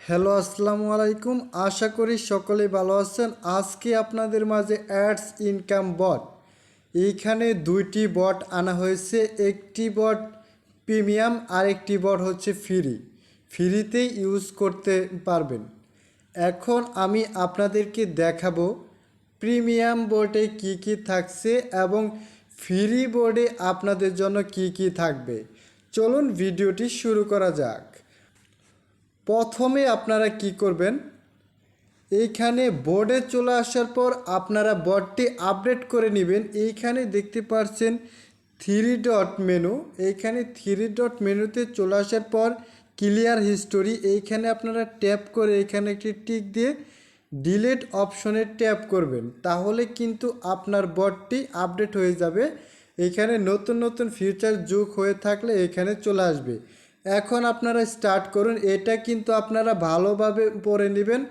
Hello আসসালামু আলাইকুম। আশা করি সকলেই ভালো আছেন। আজকে আপনাদের মাঝে অ্যাডস ইনকাম বট, এইখানে দুইটি বট আনা হয়েছে। একটি বট প্রিমিয়াম আর একটি বট হচ্ছে ফ্রিতেই ইউজ করতে পারবেন। এখন আমি আপনাদেরকে দেখাবো প্রিমিয়াম বোর্ডে কি কি থাকছে এবং ফ্রি বোর্ডে আপনাদের জন্য কি কি থাকবে। চলুন ভিডিওটি শুরু করা যাক। প্রথমে আপনারা কি করবেন, এইখানে বোর্ডে চলে আসার পর আপনারা বোর্ডটি আপডেট করে নেবেন। এইখানে দেখতে পাচ্ছেন থ্রি ডট মেনু, এইখানে থ্রি ডট মেনুতে চলে আসার পর ক্লিয়ার হিস্টোরি, এইখানে আপনারা ট্যাপ করে এখানে একটি টিক দিয়ে ডিলিট অপশনে ট্যাপ করবেন, তাহলে কিন্তু আপনার বোর্ডটি আপডেট হয়ে যাবে। এখানে নতুন নতুন ফিচার যোগ হয়ে থাকলে এখানে চলে আসবে। এখন আপনারা স্টার্ট করুন। এটা কিন্তু আপনারা ভালোভাবে পড়ে নেবেন,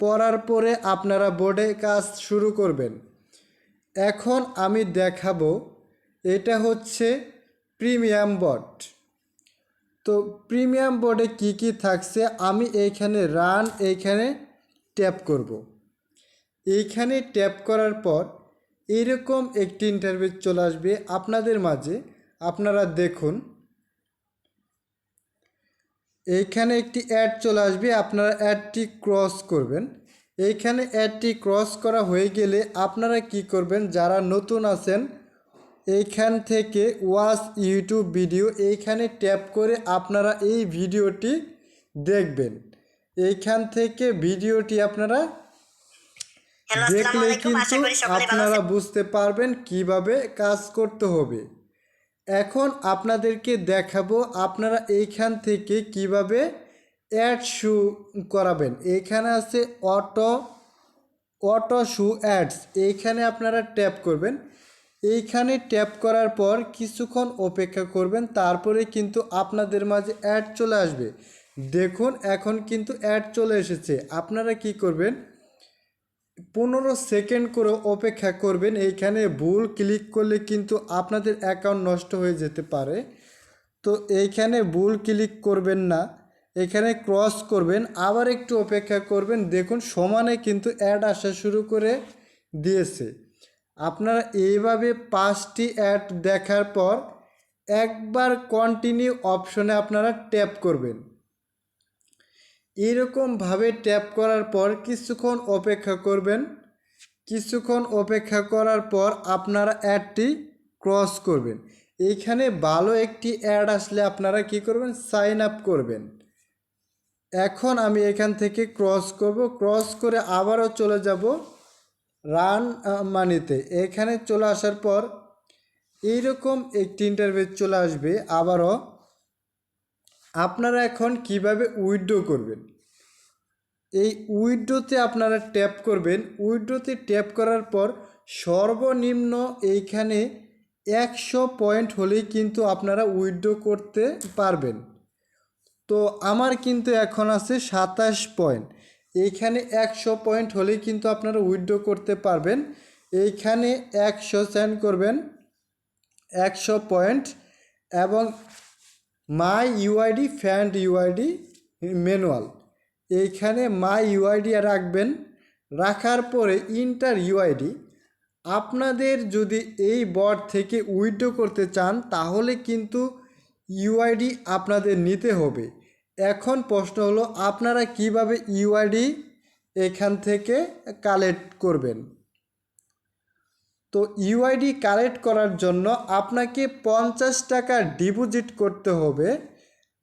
পড়ার পরে আপনারা বোর্ডে কাজ শুরু করবেন। এখন আমি দেখাবো, এটা হচ্ছে প্রিমিয়াম বোর্ড। তো প্রিমিয়াম বোর্ডে কি কি থাকছে, আমি এইখানে এইখানে ট্যাপ করব। এইখানে ট্যাপ করার পর এইরকম একটি ইন্টারভিউ চলে আসবে আপনাদের মাঝে। আপনারা দেখুন, এইখানে একটি অ্যাড চলে আসবে, আপনারা অ্যাডটি ক্রস করবেন। এইখানে অ্যাডটি ক্রস করা হয়ে গেলে আপনারা কি করবেন, যারা নতুন আছেন এইখান থেকে ওয়াচ ইউটিউব ভিডিও, এইখানে ট্যাপ করে আপনারা এই ভিডিওটি দেখবেন। এইখান থেকে ভিডিওটি আপনারা দেখলে কিন্তু আপনারা বুঝতে পারবেন কিভাবে কাজ করতে হবে। এখন আপনাদেরকে দেখাবো আপনারা এইখান থেকে কিভাবে অ্যাড শু করাবেন। এইখানে আছে অটো শু অ্যাডস, এইখানে আপনারা ট্যাপ করবেন। এইখানে ট্যাপ করার পর কিছুক্ষণ অপেক্ষা করবেন, তারপরে কিন্তু আপনাদের মাঝে অ্যাড চলে আসবে। দেখুন এখন কিন্তু অ্যাড চলে এসেছে। আপনারা কি করবেন, 15 সেকেন্ড করে অপেক্ষা করবেন। এইখানে ভুল ক্লিক করলে কিন্তু আপনাদের অ্যাকাউন্ট নষ্ট হয়ে যেতে পারে। তো এইখানে ভুল ক্লিক করবেন না, এখানে ক্রস করবেন, আবার একটু অপেক্ষা করবেন। দেখুন সমানে কিন্তু অ্যাড আসা শুরু করে দিয়েছে। আপনারা এইভাবে 5টি অ্যাড দেখার পর একবার কন্টিনিউ অপশনে আপনারা ট্যাপ করবেন। এরকমভাবে ট্যাপ করার পর কিছুক্ষণ অপেক্ষা করবেন। কিছুক্ষণ অপেক্ষা করার পর আপনারা অ্যাডটি ক্রস করবেন। এইখানে ভালো একটি অ্যাড আসলে আপনারা কি করবেন, সাইন আপ করবেন। এখন আমি এখান থেকে ক্রস করব, ক্রস করে আবারও চলে যাব রান মানিতে। এখানে চলে আসার পর এইরকম একটি ইন্টারভিউ চলে আসবে আবারও। আপনারা এখন কিভাবে উইথড্র করবেন, এই উইথড্রোতে আপনারা ট্যাপ করবেন। উইথড্রোতে ট্যাপ করার পর সর্বনিম্ন এইখানে 100 পয়েন্ট হলেই কিন্তু আপনারা উইথড্র করতে পারবেন। তো আমার কিন্তু এখন আছে 27 পয়েন্ট। এইখানে 100 পয়েন্ট হলেই কিন্তু আপনারা উইথড্র করতে পারবেন। এইখানে 100 সেন্ড করবেন, 100 পয়েন্ট, এবং মাই ইউআইডি ফ্যান্ড ইউআইডি ম্যানুয়াল, এইখানে মাই ইউআইডি রাখবেন। রাখার পরে ইন্টার ইউআইডি, আপনাদের যদি এই বট থেকে উইথড্র করতে চান তাহলে কিন্তু ইউআইডি আপনাদের নিতে হবে। এখন প্রশ্ন হলো আপনারা কিভাবে ইউআইডি এখান থেকে কালেক্ট করবেন। তো ইউআইডি কালেক্ট করার জন্য আপনাকে 50 টাকা ডিপোজিট করতে হবে।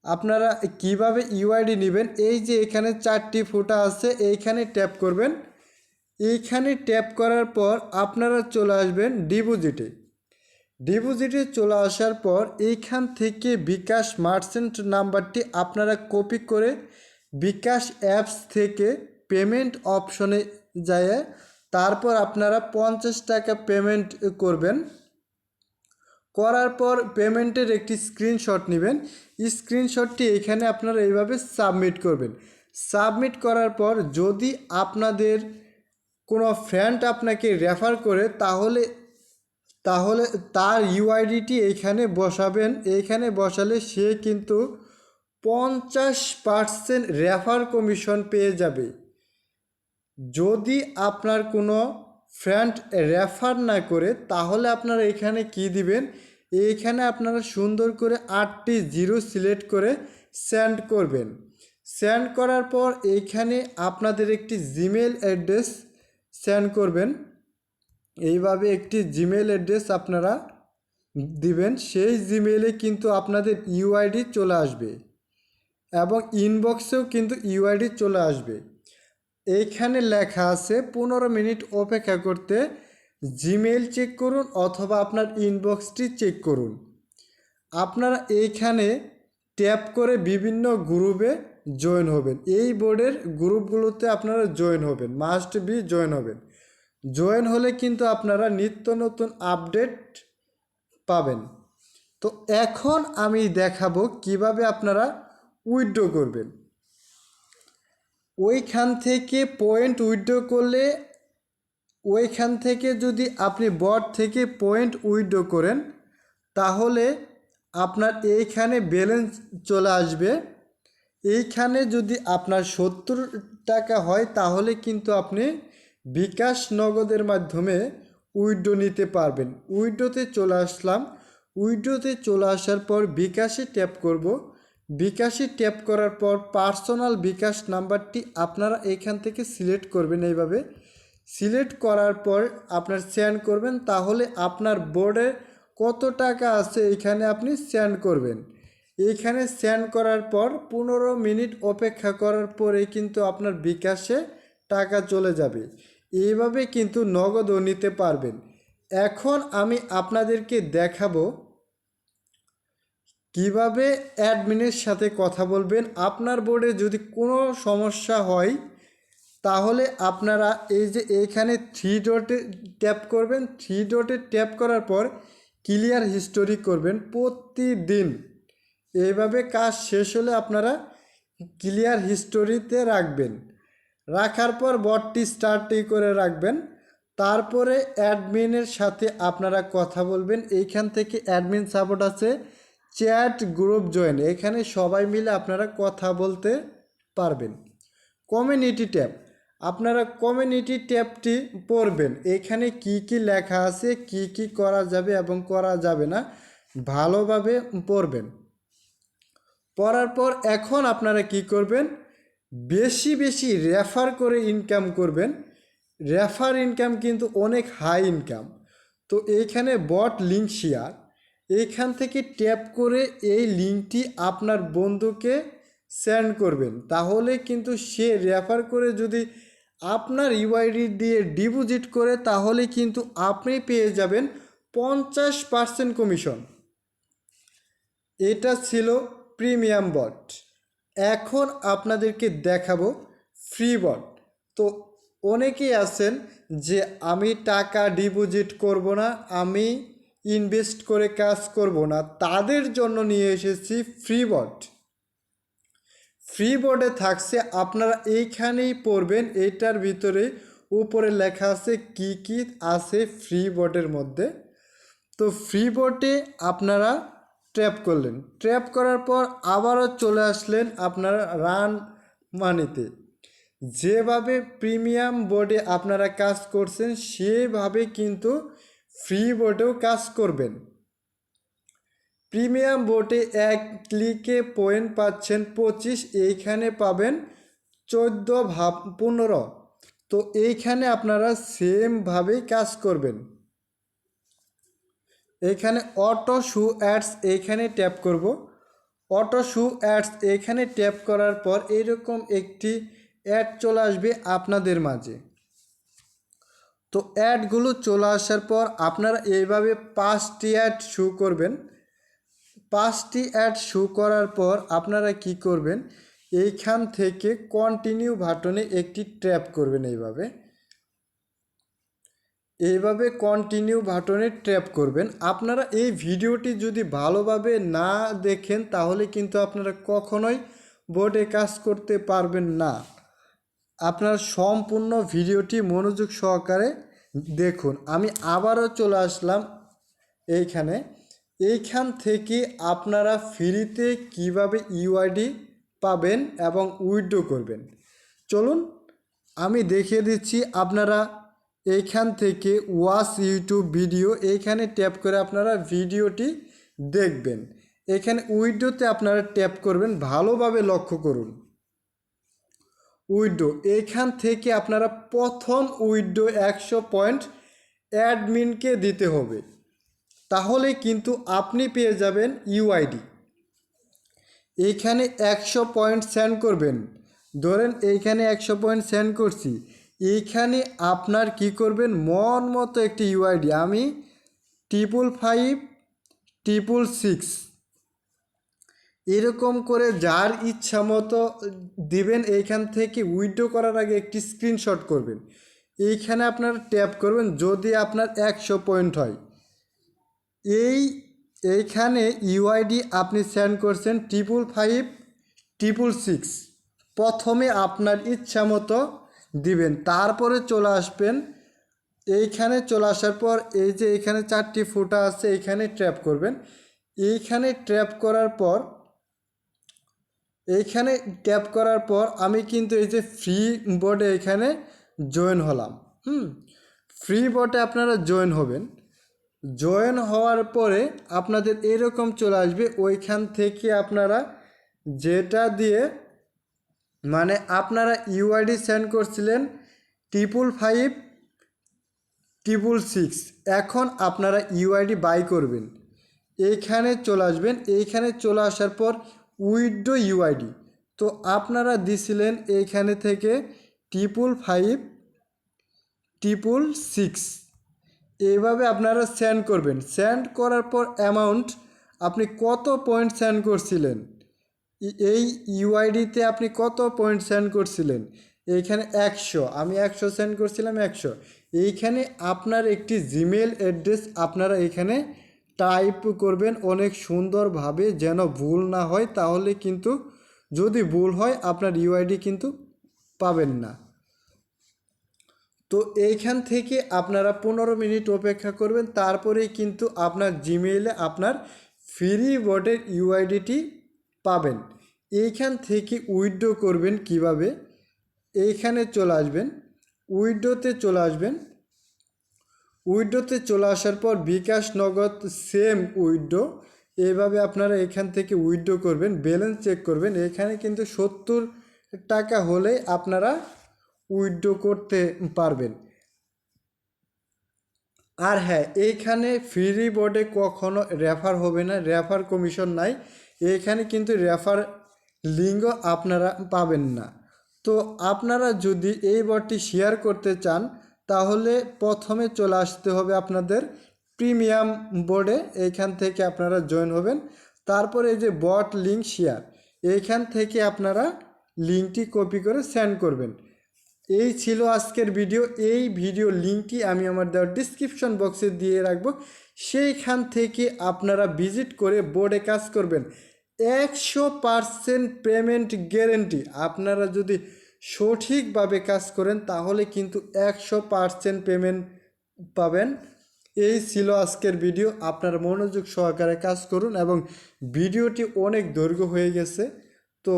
আপনারা কিভাবে ইউআইডি নেবেন, এই যে এখানে 4টি ফুটা আছে, এইখানে ট্যাপ করবেন। এইখানে ট্যাপ করার পর আপনারা চলে আসবেন ডিপোজিটে। ডিপোজিটে চলে আসার পর এইখান থেকে বিকাশ মার্চেন্ট নাম্বারটি আপনারা কপি করে বিকাশ অ্যাপস থেকে পেমেন্ট অপশনে যায়, তারপর আপনারা 50 টাকা পেমেন্ট করবেন। করার পর পেমেন্টের একটি স্ক্রিনশট নেবেন। স্ক্রিনশটটি এখানে আপনারা এইভাবে সাবমিট করবেন। সাবমিট করার পর যদি আপনাদের কোনো ফ্রেন্ড আপনাকে রেফার করে তাহলে তার ইউআইডিটি এইখানে বসাবেন। এইখানে বসালে সে কিন্তু 50% রেফার কমিশন পেয়ে যাবে। যদি আপনার কোনো ফ্রেন্ড রেফার না করে তাহলে আপনারা এখানে কি দিবেন, এইখানে আপনারা সুন্দর করে 8টি জিরো সিলেক্ট করে সেন্ড করবেন। সেন্ড করার পর এইখানে আপনাদের একটি জিমেল অ্যাড্রেস সেন্ড করবেন। এইভাবে একটি জিমেল অ্যাড্রেস আপনারা দিবেন, সেই জিমেলে কিন্তু আপনাদের ইউআইডি চলে আসবে এবং ইনবক্সেও কিন্তু ইউআইডি চলে আসবে। এইখানে লেখা আছে 15 মিনিট অপেক্ষা করতে জিমেল চেক করুন অথবা আপনার ইনবক্সটি চেক করুন। আপনারা এইখানে ট্যাপ করে বিভিন্ন গ্রুপে জয়েন হবেন। এই বোর্ডের গ্রুপগুলোতে আপনারা জয়েন হবেন, মাস্ট বি জয়েন হবেন। জয়েন হলে কিন্তু আপনারা নিত্য নতুন আপডেট পাবেন। তো এখন আমি দেখাবো কিভাবে আপনারা উইথড্র করবেন। ওইখান থেকে পয়েন্ট উইথড্র করলে, ওইখান থেকে যদি আপনি বট থেকে পয়েন্ট উইথড্র করেন তাহলে আপনার এইখানে ব্যালেন্স চলে আসবে। এইখানে যদি আপনার 70 টাকা হয় তাহলে কিন্তু আপনি বিকাশ নগদের মাধ্যমে উইথড্র নিতে পারবেন। উইথড্রতে চলে আসলাম। উইথড্রতে চলে আসার পর বিকাশে ট্যাপ করব। বিকাশে ট্যাপ করার পর পার্সোনাল বিকাশ নাম্বারটি আপনারা এইখান থেকে সিলেক্ট করবেন। এইভাবে সিলেক্ট করার পর আপনার সেন্ড করবেন, তাহলে আপনার বোর্ডে কত টাকা আছে এইখানে আপনি সেন্ড করবেন। এইখানে সেন্ড করার পর 15 মিনিট অপেক্ষা করার পরে কিন্তু আপনার বিকাশে টাকা চলে যাবে। এইভাবে কিন্তু নগদও নিতে পারবেন। এখন আমি আপনাদেরকে দেখাবো কিভাবে অ্যাডমিনের সাথে কথা বলবেন। আপনার বোর্ডে যদি কোনো সমস্যা হয় তাহলে আপনারা এই যে এইখানে 3 ডটে ট্যাপ করবেন। 3 ডটে ট্যাপ করার পর ক্লিয়ার হিস্টোরি করবেন প্রতিদিন। এইভাবে কাজ শেষ হলে আপনারা ক্লিয়ার হিস্টোরিতে রাখবেন। রাখার পর বটটি স্টার্টই করে রাখবেন। তারপরে অ্যাডমিনের সাথে আপনারা কথা বলবেন। এইখান থেকে অ্যাডমিন সাপোর্ট আছে, চ্যাট গ্রুপ জয়েন, এখানে সবাই মিলে আপনারা কথা বলতে পারবেন। কমিউনিটি ট্যাব, আপনারা কমিউনিটি ট্যাবটি পড়বেন। এখানে কি কি লেখা আছে, কি কি করা যাবে এবং করা যাবে না ভালোভাবে পড়বেন। পড়ার পর এখন আপনারা কি করবেন, বেশি বেশি রেফার করে ইনকাম করবেন। রেফার ইনকাম কিন্তু অনেক হাই ইনকাম। তো এইখানে বট লিঙ্ক শেয়ার, এইখান থেকে ট্যাপ করে এই লিঙ্কটি আপনার বন্ধুকে সেন্ড করবেন। তাহলে কিন্তু সে রেফার করে যদি আপনার ইউআইডি দিয়ে ডিপোজিট করে তাহলে কিন্তু আপনি পেয়ে যাবেন 50% কমিশন। এটা ছিল প্রিমিয়াম বট। এখন আপনাদেরকে দেখাবো ফ্রি বট। তো অনেকেই আছেন যে আমি টাকা ডিপোজিট করব না, আমি ইনভেস্ট করে কাজ করব না, তাদের জন্য নিয়ে এসেছি ফ্রি বট। ফ্রি বোর্ডে থাকছে, আপনারা এইখানেই পড়বেন। এইটার ভিতরে উপরে লেখা আছে কি কি আছে ফ্রি বোর্ডের মধ্যে। তো ফ্রি বোর্ডে আপনারা ট্র্যাপ করলেন, ট্র্যাপ করার পর আবারও চলে আসলেন আপনারা রান মানিতে। যেভাবে প্রিমিয়াম বোর্ডে আপনারা কাজ করছেন সেভাবে কিন্তু ফ্রি বোর্ডেও কাজ করবেন। প্রিমিয়াম বোর্ডে এক ক্লিকে পয়েন্ট পাচ্ছেন 25, এইখানে পাবেন 14 তো এইখানে আপনারা সেমভাবেই কাজ করবেন। এইখানে অটো শু অ্যাডস এইখানে ট্যাপ করব। অটো শু অ্যাডস এইখানে ট্যাপ করার পর এইরকম একটি অ্যাড চলে আসবে আপনাদের মাঝে। তো অ্যাডগুলো চলে আসার পর আপনারা এইভাবে 5টি অ্যাড শু করবেন। 5টি অ্যাড শো করার পর আপনারা কি করবেন, এইখান থেকে কন্টিনিউ বাটনে একটি ট্যাপ করবেন। এইভাবে কন্টিনিউ বাটনে ট্যাপ করবেন। আপনারা এই ভিডিওটি যদি ভালোভাবে না দেখেন তাহলে কিন্তু আপনারা কখনোই বোর্ডে কাজ করতে পারবেন না। আপনার সম্পূর্ণ ভিডিওটি মনোযোগ সহকারে দেখুন। আমি আবারও চলে আসলাম এইখানে। এইখান থেকে আপনারা ফ্রিতে কিভাবে ইউআইডি পাবেন এবং উইথড্র করবেন চলুন আমি দেখিয়ে দিচ্ছি। আপনারা এইখান থেকে ওয়াচ ইউটিউব ভিডিও এইখানে ট্যাপ করে আপনারা ভিডিওটি দেখবেন। এখানে উইথড্রোতে আপনারা ট্যাপ করবেন, ভালোভাবে লক্ষ্য করুন। উইথড্রো এইখান থেকে আপনারা প্রথম উইথড্রো 100 পয়েন্ট অ্যাডমিনকে দিতে হবে, তাহলে কিন্তু আপনি পেয়ে যাবেন ইউআইডি। এইখানে 100 পয়েন্ট সেন্ড করবেন, ধরেন এইখানে 100 পয়েন্ট সেন্ড করছি, এইখানে আপনার কি করবেন মন মতো একটি ইউআইডি, আমি 555 666 এরকম করে যার ইচ্ছা মতো দিবেন। এইখান থেকে উইথড্র করার আগে একটি স্ক্রিনশট করবেন, এইখানে আপনারা ট্যাপ করবেন যদি আপনার 100 পয়েন্ট হয়। এইখানে ইউআইডি আপনি সেন্ড করছেন 555 666, প্রথমে আপনার ইচ্ছা মতো দিবেন, তারপরে চলে আসবেন। এইখানে চলে আসার পর এই যে এখানে 4টি ফুটা আছে, এইখানে ট্র্যাপ করবেন। এইখানে ট্র্যাপ করার পর আমি কিন্তু এই যে ফ্রি বোর্ডে এখানে জয়েন হলাম। ফ্রি বোর্ডে আপনারা জয়েন হবেন। জয়েন হওয়ার পরে আপনাদের এরকম চলে আসবে, ওইখান থেকে আপনারা যেটা দিয়ে মানে আপনারা ইউআইডি সেন্ড করছিলেন 555 666, এখন আপনারা ইউআইডি বাই করবেন। এইখানে চলে আসবেন, এইখানে চলে আসার পর উইথড্র ইউআইডি, তো আপনারা দিছিলেন এইখানে থেকে 555 666, এইভাবে আপনারা সেন্ড করবেন। সেন্ড করার পর অ্যামাউন্ট আপনি কত পয়েন্ট সেন্ড করছিলেন, এই ইউআইডিতে আপনি কত পয়েন্ট সেন্ড করছিলেন, এইখানে 100, আমি 100 সেন্ড করছিলাম 100। এইখানে আপনার একটি জিমেল অ্যাড্রেস আপনারা এখানে টাইপ করবেন অনেক সুন্দরভাবে, যেন ভুল না হয়, তাহলে কিন্তু যদি ভুল হয় আপনার ইউআইডি কিন্তু পাবেন না। তো এইখান থেকে আপনারা 15 মিনিট অপেক্ষা করবেন, তারপরেই কিন্তু আপনার জিমেইলে আপনার ফ্রি বোর্ডের ইউআইডিটি পাবেন। এইখান থেকে উইথড্র করবেন কিভাবে, এইখানে চলে আসবেন, উইথড্রোতে চলে আসার পর বিকাশ নগদ সেম উইথড্রো, এইভাবে আপনারা এখান থেকে উইথড্রো করবেন। ব্যালেন্স চেক করবেন, এখানে কিন্তু 70 টাকা হলে আপনারা উইথড্র করতে পারবেন। আর হ্যাঁ, এইখানে ফ্রি বোর্ডে কখনো রেফার হবে না, রেফার কমিশন নাই, এইখানে কিন্তু রেফার লিঙ্কও আপনারা পাবেন না। তো আপনারা যদি এই বোর্ডটি শেয়ার করতে চান তাহলে প্রথমে চলে আসতে হবে আপনাদের প্রিমিয়াম বোর্ডে, এইখান থেকে আপনারা জয়েন হবেন। তারপরে এই যে বট লিঙ্ক শেয়ার, এইখান থেকে আপনারা লিঙ্কটি কপি করে সেন্ড করবেন। এই ছিল আজকের ভিডিও। এই ভিডিও লিঙ্কটি আমি আমার দেওয়ার ডিসক্রিপশন বক্সে দিয়ে রাখবো, সেইখান থেকে আপনারা ভিজিট করে বোর্ডে কাজ করবেন। 100% পেমেন্ট গ্যারেন্টি, আপনারা যদি সঠিকভাবে কাজ করেন তাহলে কিন্তু 100% পেমেন্ট পাবেন। এই ছিল আজকের ভিডিও, আপনারা মনোযোগ সহকারে কাজ করুন। এবং ভিডিওটি অনেক দৈর্ঘ্য হয়ে গেছে, তো